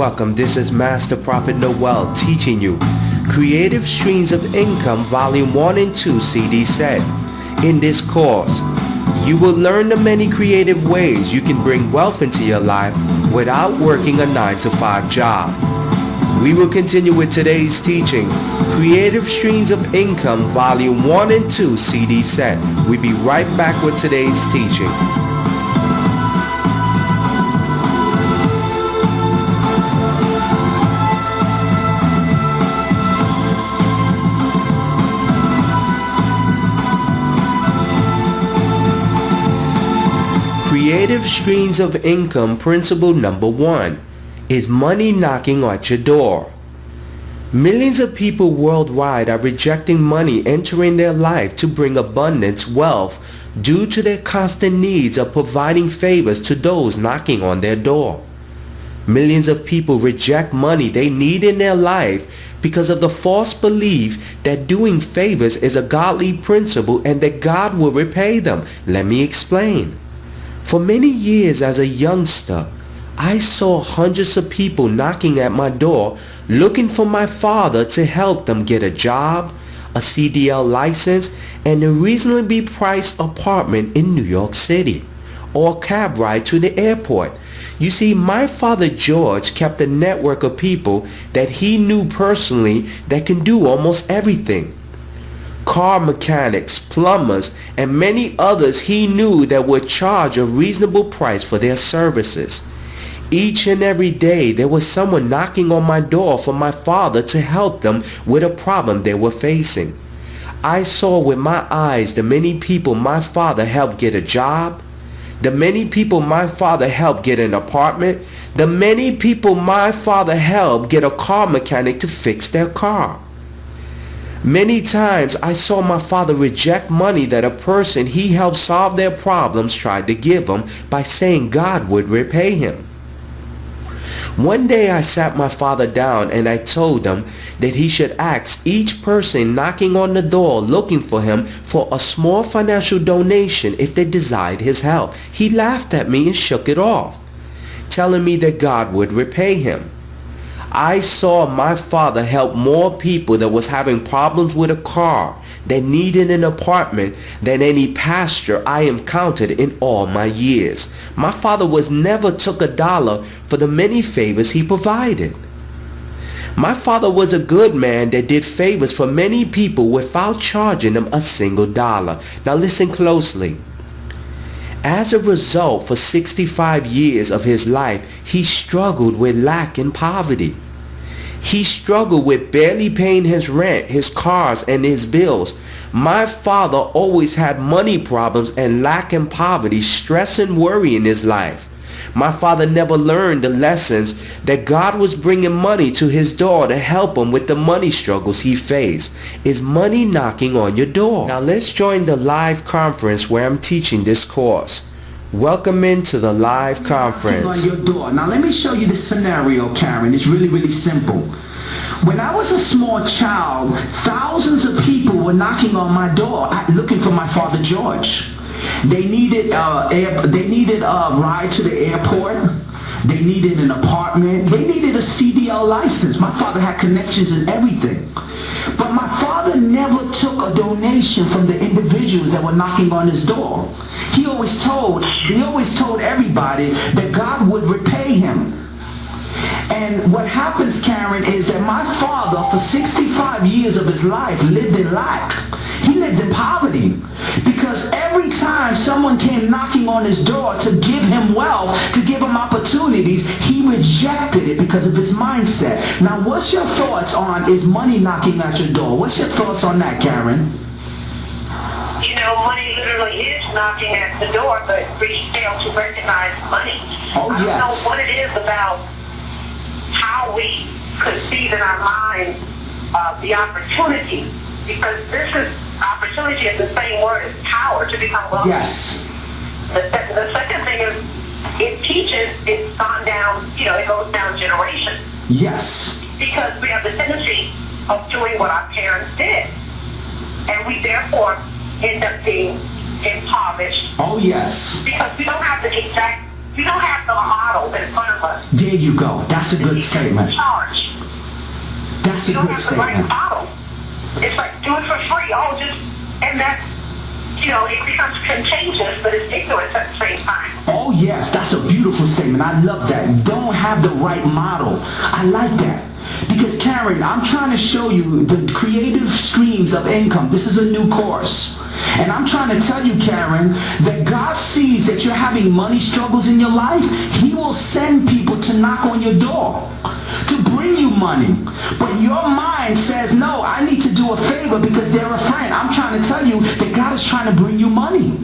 welcome. This is Master Prophet Noel teaching you Creative Streams of Income Volume 1 and 2 CD set. In this course, you will learn the many creative ways you can bring wealth into your life without working a 9-to-5 job. We will continue with today's teaching, Creative Streams of Income Volume 1 and 2 CD set. We'll be right back with today's teaching. Creative Streams of Income principle number 1 is money knocking at your door. Millions of people worldwide are rejecting money entering their life to bring abundance, wealth, due to their constant needs of providing favors to those knocking on their door. Millions of people reject money they need in their life because of the false belief that doing favors is a godly principle and that God will repay them. Let me explain. For many years as a youngster, I saw hundreds of people knocking at my door looking for my father to help them get a job, a CDL license, and a reasonably priced apartment in New York City, or a cab ride to the airport. You see, my father George kept a network of people that he knew personally that can do almost everything. Car mechanics, plumbers, and many others he knew that would charge a reasonable price for their services. Each and every day there was someone knocking on my door for my father to help them with a problem they were facing. I saw with my eyes the many people my father helped get a job, the many people my father helped get an apartment, the many people my father helped get a car mechanic to fix their car. Many times I saw my father reject money that a person he helped solve their problems tried to give him by saying God would repay him. One day I sat my father down and I told him that he should ask each person knocking on the door looking for him for a small financial donation if they desired his help. He laughed at me and shook it off, telling me that God would repay him. I saw my father help more people that was having problems with a car, that needed an apartment, than any pastor I encountered in all my years. My father was never took $1 for the many favors he provided. My father was a good man that did favors for many people without charging them a single dollar. Now listen closely. As a result, for 65 years of his life, he struggled with lack and poverty. He struggled with barely paying his rent, his cars, and his bills. My father always had money problems and lack and poverty, stress and worry in his life. My father never learned the lessons that God was bringing money to his door to help him with the money struggles he faced. Is money knocking on your door? Now let's join the live conference where I'm teaching this course. Welcome into the live conference. On your door. Now let me show you this scenario, Karen. It's really simple. When I was a small child, thousands of people were knocking on my door looking for my father George. They needed a ride to the airport. They needed an apartment. They needed a CDL license. My father had connections and everything. But my father never took a donation from the individuals that were knocking on his door. He always told everybody that God would repay him. And what happens, Karen, is that my father, for 65 years of his life, lived in lack. He lived in poverty. Because every time someone came knocking on his door to give him wealth, to give him opportunities, he rejected it because of his mindset. Now, what's your thoughts on, is money knocking at your door? What's your thoughts on that, Karen? You know, money literally is knocking at the door, but we fail to recognize money. Oh, yes. I don't know what it is about how we conceive in our mind the opportunity, because this is opportunity is the same word as power to become wealthy. Yes. The second thing is it teaches, it's gone down, it goes down generations. Yes. Because we have the tendency of doing what our parents did. And we therefore end up being impoverished. Oh, yes. Because we don't have the model in front of us. There There you go. That's a good statement. Charge. That's a You don't good have the right statement. model. It's like, do it for free. Oh, just, and that's, it becomes contagious, but it's ignorance at the same time. Oh yes, that's a beautiful statement. I love that. Don't have the right model. I like that. Because Karen, I'm trying to show you the creative streams of income. This is a new course. And I'm trying to tell you, Karen, that God sees that you're having money struggles in your life. He will send people to knock on your door to bring you money. But your mind says, no, I need to do a favor because they're a friend. I'm trying to tell you that God is trying to bring you money.